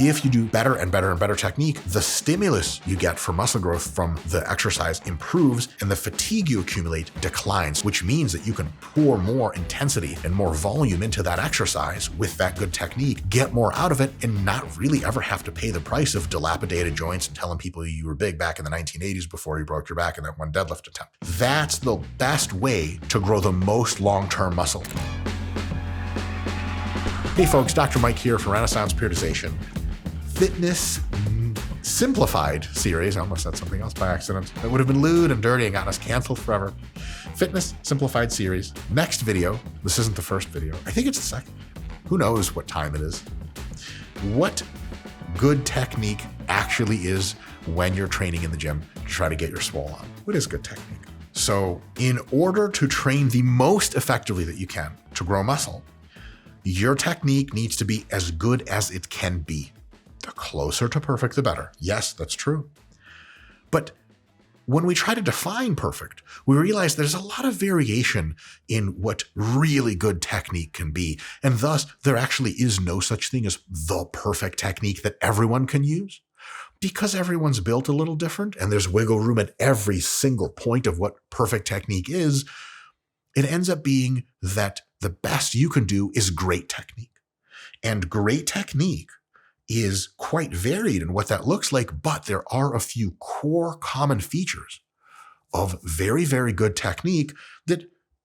If you do better and better and better technique, the stimulus you get for muscle growth from the exercise improves and the fatigue you accumulate declines, which means that you can pour more intensity and more volume into that exercise with that good technique, get more out of it, and not really ever have to pay the price of dilapidated joints and telling people you were big back in the 1980s before you broke your back in that one deadlift attempt. That's the best way to grow the most long-term muscle. Hey folks, Dr. Mike here for Renaissance Periodization. Fitness Simplified series. I almost said something else by accident. That would have been lewd and dirty and gotten us canceled forever. Fitness Simplified series. Next video. This isn't the first video. I think it's the second. Who knows what time it is? What good technique actually is when you're training in the gym to try to get your swole on? What is good technique? So in order to train the most effectively that you can to grow muscle, your technique needs to be as good as it can be. The closer to perfect, the better. Yes, that's true. But when we try to define perfect, we realize there's a lot of variation in what really good technique can be. And thus, there actually is no such thing as the perfect technique that everyone can use. Because everyone's built a little different and there's wiggle room at every single point of what perfect technique is, it ends up being that the best you can do is great technique. And great technique is quite varied in what that looks like, but there are a few core common features of very, very good technique that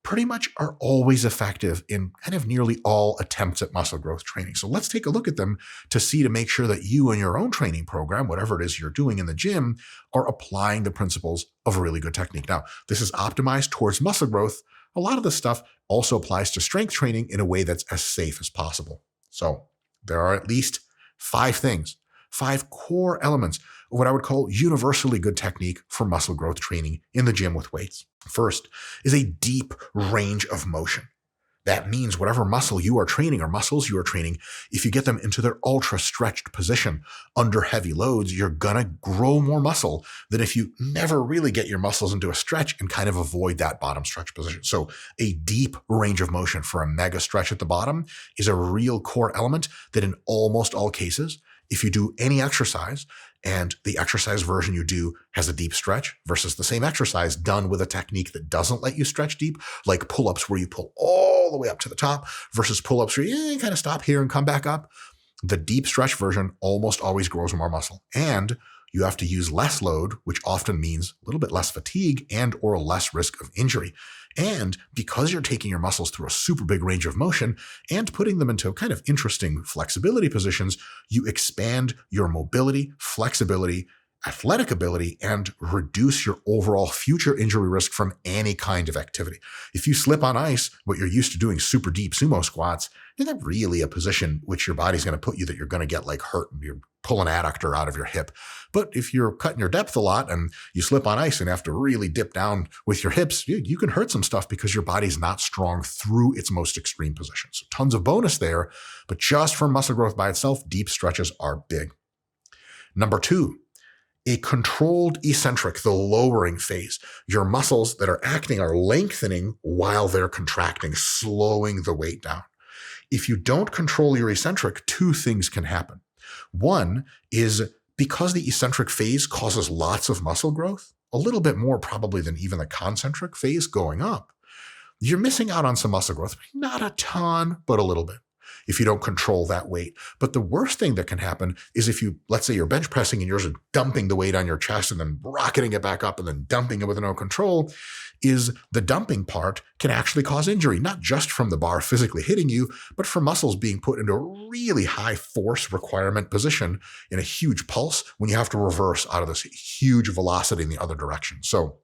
pretty much are always effective in kind of nearly all attempts at muscle growth training. So let's take a look at them to make sure that you in your own training program, whatever it is you're doing in the gym, are applying the principles of a really good technique. Now, this is optimized towards muscle growth. A lot of this stuff also applies to strength training in a way that's as safe as possible. So there are at least 5 things, 5 core elements of what I would call universally good technique for muscle growth training in the gym with weights. First is a deep range of motion. That means whatever muscle you are training or muscles you are training, if you get them into their ultra stretched position under heavy loads, you're gonna grow more muscle than if you never really get your muscles into a stretch and kind of avoid that bottom stretch position. So a deep range of motion for a mega stretch at the bottom is a real core element that in almost all cases, if you do any exercise and the exercise version you do has a deep stretch versus the same exercise done with a technique that doesn't let you stretch deep, like pull-ups where you pull all the way up to the top versus pull-ups where you kind of stop here and come back up, the deep stretch version almost always grows more muscle. And you have to use less load, which often means a little bit less fatigue and or less risk of injury. And because you're taking your muscles through a super big range of motion and putting them into kind of interesting flexibility positions, you expand your mobility, flexibility, athletic ability, and reduce your overall future injury risk from any kind of activity. If you slip on ice, what you're used to doing super deep sumo squats, isn't that really a position which your body's going to put you that you're going to get like hurt and you're pulling adductor out of your hip. But if you're cutting your depth a lot and you slip on ice and have to really dip down with your hips, you can hurt some stuff because your body's not strong through its most extreme positions. So tons of bonus there, but just for muscle growth by itself, deep stretches are big. Number 2, a controlled eccentric, the lowering phase. Your muscles that are acting are lengthening while they're contracting, slowing the weight down. If you don't control your eccentric, 2 things can happen. One is because the eccentric phase causes lots of muscle growth, a little bit more probably than even the concentric phase going up, you're missing out on some muscle growth. Not a ton, but a little bit if you don't control that weight. But the worst thing that can happen is if you, let's say you're bench pressing and you're just dumping the weight on your chest and then rocketing it back up and then dumping it with no control, is the dumping part can actually cause injury, not just from the bar physically hitting you, but from muscles being put into a really high force requirement position in a huge pulse when you have to reverse out of this huge velocity in the other direction. So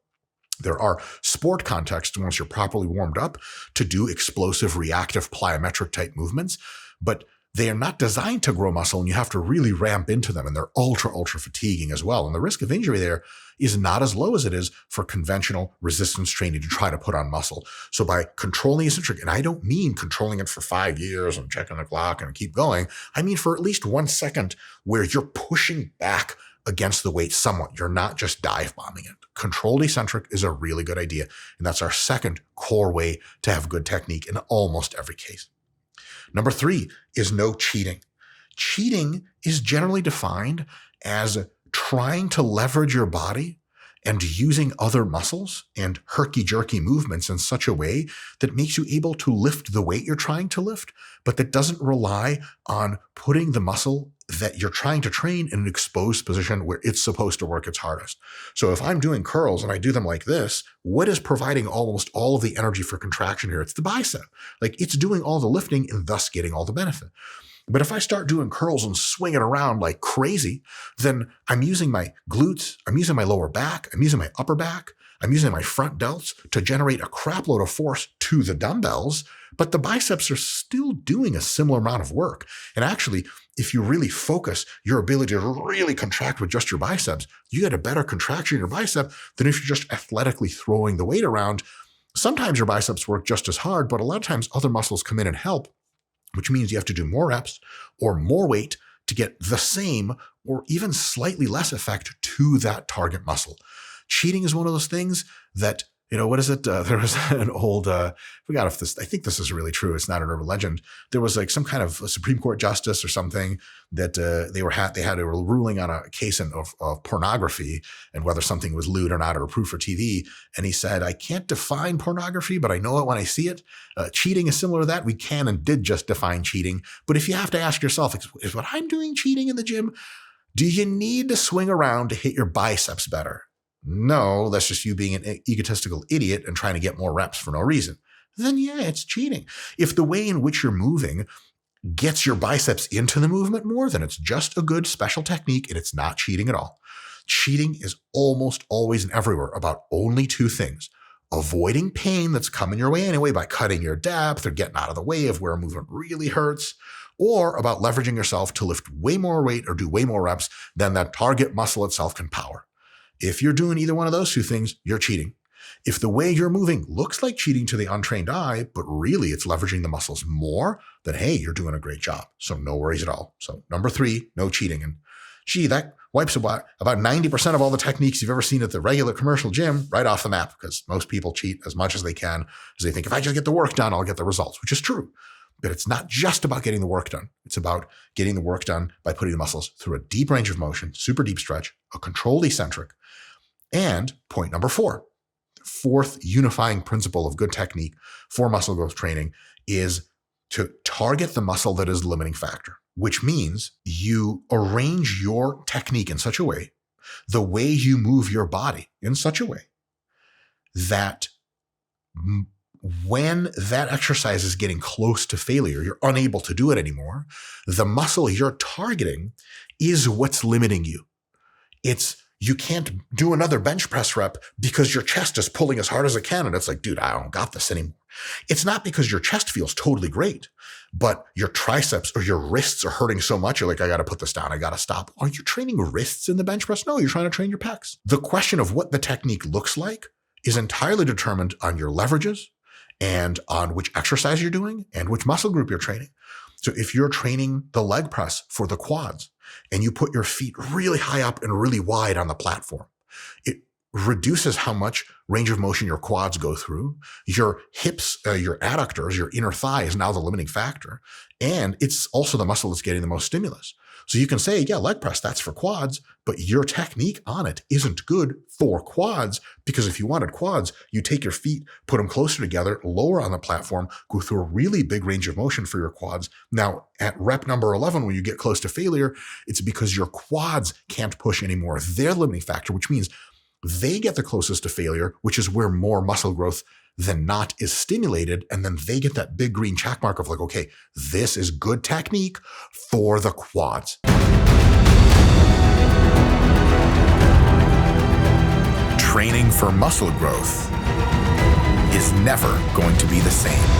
there are sport contexts once you're properly warmed up to do explosive reactive plyometric type movements, but they are not designed to grow muscle and you have to really ramp into them, and they're ultra fatiguing as well. And the risk of injury there is not as low as it is for conventional resistance training to try to put on muscle. So by controlling eccentric, and I don't mean controlling it for 5 years and checking the clock and keep going, I mean for at least 1 second where you're pushing back against the weight somewhat. You're not just dive bombing it. Controlled eccentric is a really good idea. And that's our second core way to have good technique in almost every case. Number 3 is no cheating. Cheating is generally defined as trying to leverage your body and using other muscles and herky-jerky movements in such a way that makes you able to lift the weight you're trying to lift, but that doesn't rely on putting the muscle that you're trying to train in an exposed position where it's supposed to work its hardest. So if I'm doing curls and I do them like this, what is providing almost all of the energy for contraction here? It's the bicep. Like, it's doing all the lifting and thus getting all the benefit. But if I start doing curls and swinging around like crazy, then I'm using my glutes, I'm using my lower back, I'm using my upper back, I'm using my front delts to generate a crap load of force to the dumbbells, but the biceps are still doing a similar amount of work. And actually, if you really focus your ability to really contract with just your biceps, you get a better contraction in your bicep than if you're just athletically throwing the weight around. Sometimes your biceps work just as hard, but a lot of times other muscles come in and help, which means you have to do more reps or more weight to get the same or even slightly less effect to that target muscle. Cheating is one of those things that, what is it? There was an old, I think this is really true. It's not an urban legend. There was like some kind of a Supreme Court justice or something that they had a ruling on a case of pornography and whether something was lewd or not or approved for TV. And he said, I can't define pornography, but I know it when I see it. Cheating is similar to that. We can and did just define cheating. But if you have to ask yourself, is what I'm doing cheating in the gym? Do you need to swing around to hit your biceps better? No, that's just you being an egotistical idiot and trying to get more reps for no reason. Then yeah, it's cheating. If the way in which you're moving gets your biceps into the movement more, then it's just a good special technique and it's not cheating at all. Cheating is almost always and everywhere about only two things: avoiding pain that's coming your way anyway by cutting your depth or getting out of the way of where a movement really hurts, or about leveraging yourself to lift way more weight or do way more reps than that target muscle itself can power. If you're doing either one of those two things, you're cheating. If the way you're moving looks like cheating to the untrained eye, but really it's leveraging the muscles more, then hey, you're doing a great job. So no worries at all. So number 3, no cheating. And that wipes about 90% of all the techniques you've ever seen at the regular commercial gym right off the map, because most people cheat as much as they can because they think if I just get the work done, I'll get the results, which is true. But it's not just about getting the work done. It's about getting the work done by putting the muscles through a deep range of motion, super deep stretch, a controlled eccentric. And point number 4, the fourth unifying principle of good technique for muscle growth training is to target the muscle that is the limiting factor, which means you arrange your technique in such a way, the way you move your body in such a way that when that exercise is getting close to failure, you're unable to do it anymore, the muscle you're targeting is what's limiting you. You can't do another bench press rep because your chest is pulling as hard as it can. And it's like, dude, I don't got this anymore. It's not because your chest feels totally great, but your triceps or your wrists are hurting so much. You're like, I got to put this down. I got to stop. Are you training wrists in the bench press? No, you're trying to train your pecs. The question of what the technique looks like is entirely determined on your leverages and on which exercise you're doing and which muscle group you're training. So if you're training the leg press for the quads and you put your feet really high up and really wide on the platform, it reduces how much range of motion your quads go through. Your hips, your adductors, your inner thigh is now the limiting factor. And it's also the muscle that's getting the most stimulus. So you can say, yeah, leg press, that's for quads, but your technique on it isn't good for quads, because if you wanted quads, you take your feet, put them closer together, lower on the platform, go through a really big range of motion for your quads. Now, at rep number 11, when you get close to failure, it's because your quads can't push anymore. They're the limiting factor, which means they get the closest to failure, which is where more muscle growth than not is stimulated. And then they get that big green check mark of like, okay, this is good technique for the quads. Training for muscle growth is never going to be the same.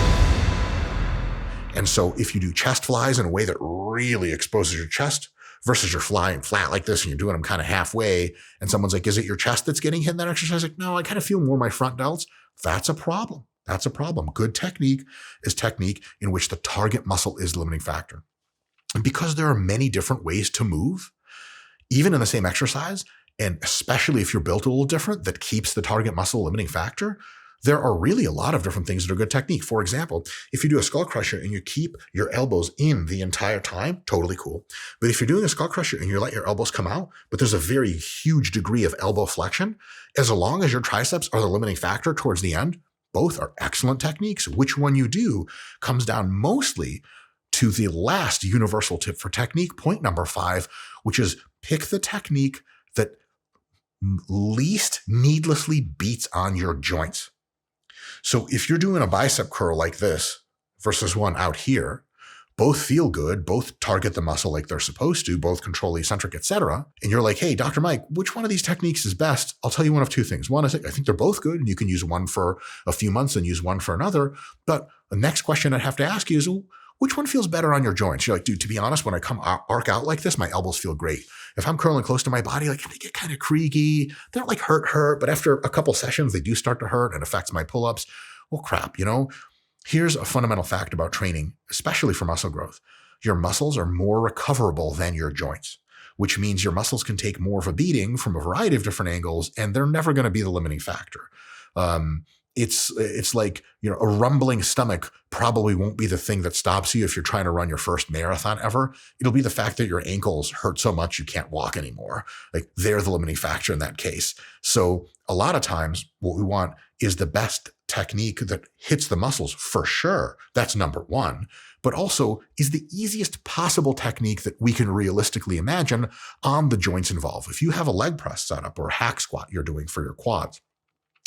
And so if you do chest flies in a way that really exposes your chest versus you're flying flat like this and you're doing them kind of halfway, and someone's like, is it your chest that's getting hit in that exercise? Like, no, I kind of feel more my front delts. That's a problem. That's a problem. Good technique is technique in which the target muscle is the limiting factor. And because there are many different ways to move, even in the same exercise, and especially if you're built a little different, that keeps the target muscle limiting factor, There are really a lot of different things that are good technique. For example, if you do a skull crusher and you keep your elbows in the entire time, totally cool. But if you're doing a skull crusher and you let your elbows come out, but there's a very huge degree of elbow flexion, as long as your triceps are the limiting factor towards the end, both are excellent techniques. Which one you do comes down mostly to the last universal tip for technique, point number 5, which is pick the technique that least needlessly beats on your joints. So if you're doing a bicep curl like this versus one out here, both feel good, both target the muscle like they're supposed to, both control the eccentric, etc. And you're like, hey, Dr. Mike, which one of these techniques is best? I'll tell you one of two things. One is I think they're both good, and you can use one for a few months and use one for another. But the next question I'd have to ask you is, which one feels better on your joints? You're like, dude, to be honest, when I come arc out like this, my elbows feel great. If I'm curling close to my body, like they get kind of creaky. They don't like hurt, but after a couple sessions, they do start to hurt and affects my pull-ups. Well, crap, Here's a fundamental fact about training, especially for muscle growth. Your muscles are more recoverable than your joints, which means your muscles can take more of a beating from a variety of different angles, and they're never going to be the limiting factor. It's like, a rumbling stomach probably won't be the thing that stops you if you're trying to run your first marathon ever. It'll be the fact that your ankles hurt so much you can't walk anymore. Like, they're the limiting factor in that case. So a lot of times what we want is the best technique that hits the muscles for sure. That's number one, but also is the easiest possible technique that we can realistically imagine on the joints involved. If you have a leg press setup or a hack squat you're doing for your quads,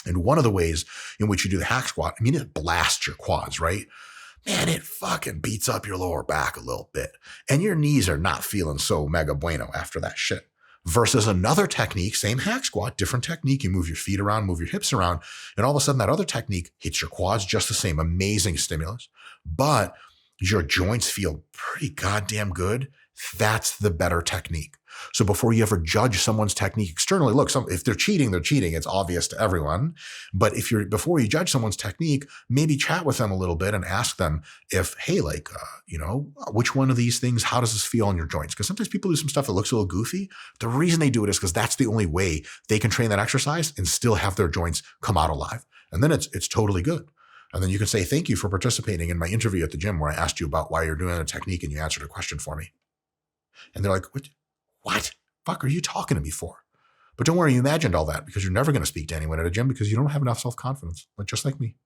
and one of the ways in which you do the hack squat, it blasts your quads, right? Man, it fucking beats up your lower back a little bit. And your knees are not feeling so mega bueno after that shit. Versus another technique, same hack squat, different technique. You move your feet around, move your hips around, and all of a sudden that other technique hits your quads just the same. Amazing stimulus. But your joints feel pretty goddamn good. That's the better technique. So before you ever judge someone's technique externally, look, if they're cheating, it's obvious to everyone. But before you judge someone's technique, maybe chat with them a little bit and ask them if, hey, which one of these things, how does this feel on your joints? Because sometimes people do some stuff that looks a little goofy. The reason they do it is because that's the only way they can train that exercise and still have their joints come out alive. And then it's totally good. And then you can say, thank you for participating in my interview at the gym where I asked you about why you're doing a technique and you answered a question for me. And they're like, what fuck are you talking to me for? But don't worry, you imagined all that because you're never going to speak to anyone at a gym because you don't have enough self-confidence, just like me.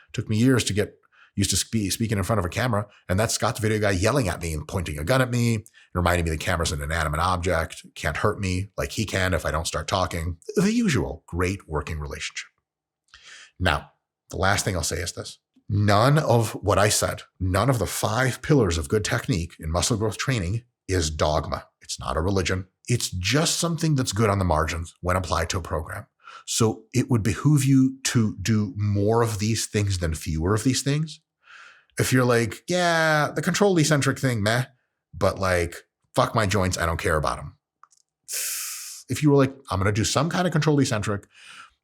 It took me years to get used to speaking in front of a camera, and that's Scott's video guy yelling at me and pointing a gun at me, and reminding me the camera's an inanimate object, can't hurt me like he can if I don't start talking. The usual great working relationship. Now, the last thing I'll say is this. None of what I said, none of the 5 pillars of good technique in muscle growth training is dogma. It's not a religion. It's just something that's good on the margins when applied to a program. So it would behoove you to do more of these things than fewer of these things. If you're like, yeah, the controlled eccentric thing, meh, but fuck my joints, I don't care about them. If you were like, I'm going to do some kind of controlled eccentric,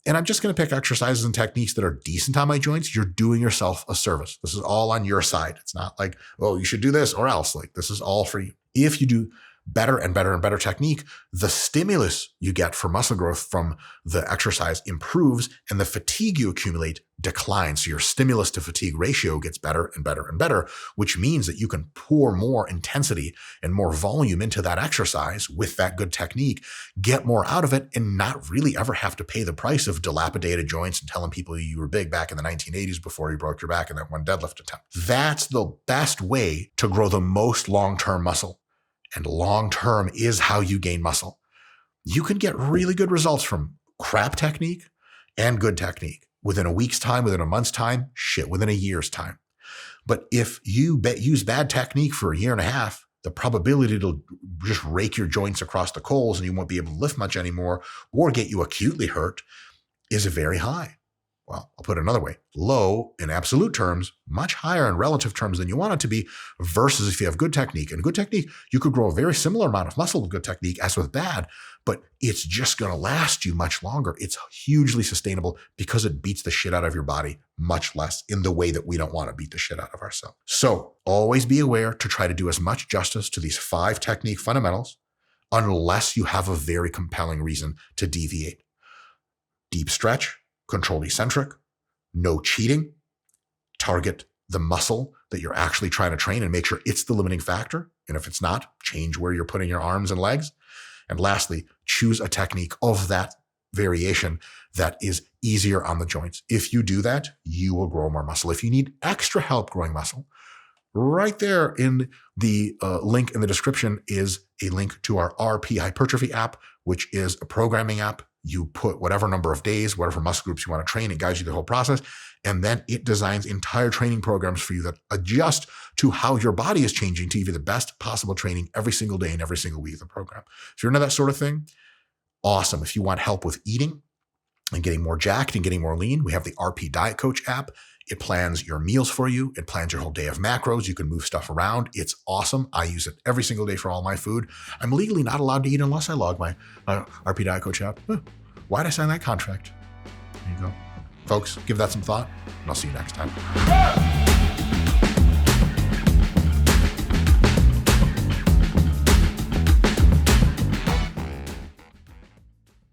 and I'm just going to pick exercises and techniques that are decent on my joints, you're doing yourself a service. This is all on your side. It's not like, oh, you should do this or else. This is all for you. If you do better and better and better technique, the stimulus you get for muscle growth from the exercise improves and the fatigue you accumulate declines. So your stimulus to fatigue ratio gets better and better and better, which means that you can pour more intensity and more volume into that exercise with that good technique, get more out of it, and not really ever have to pay the price of dilapidated joints and telling people you were big back in the 1980s before you broke your back in that one deadlift attempt. That's the best way to grow the most long-term muscle. And long-term is how you gain muscle. You can get really good results from crap technique and good technique within a week's time, within a month's time, within a year's time. But if you use bad technique for a year and a half, the probability it'll just rake your joints across the coals and you won't be able to lift much anymore or get you acutely hurt is very high. Well, I'll put it another way, low in absolute terms, much higher in relative terms than you want it to be, versus if you have good technique. And good technique, you could grow a very similar amount of muscle with good technique as with bad, but it's just going to last you much longer. It's hugely sustainable because it beats the shit out of your body much less in the way that we don't want to beat the shit out of ourselves. So always be aware to try to do as much justice to these 5 technique fundamentals unless you have a very compelling reason to deviate. Deep stretch, controlled eccentric, no cheating, target the muscle that you're actually trying to train and make sure it's the limiting factor. And if it's not, change where you're putting your arms and legs. And lastly, choose a technique of that variation that is easier on the joints. If you do that, you will grow more muscle. If you need extra help growing muscle, right there in the link in the description is a link to our RP Hypertrophy app, which is a programming app. You put whatever number of days, whatever muscle groups you want to train, it guides you the whole process. And then it designs entire training programs for you that adjust to how your body is changing to give you the best possible training every single day and every single week of the program. If you're into that sort of thing, awesome. If you want help with eating and getting more jacked and getting more lean, we have the RP Diet Coach app. It plans your meals for you. It plans your whole day of macros. You can move stuff around. It's awesome. I use it every single day for all my food. I'm legally not allowed to eat unless I log my RP Diet Coach app. Why'd I sign that contract? There you go. Folks, give that some thought, and I'll see you next time.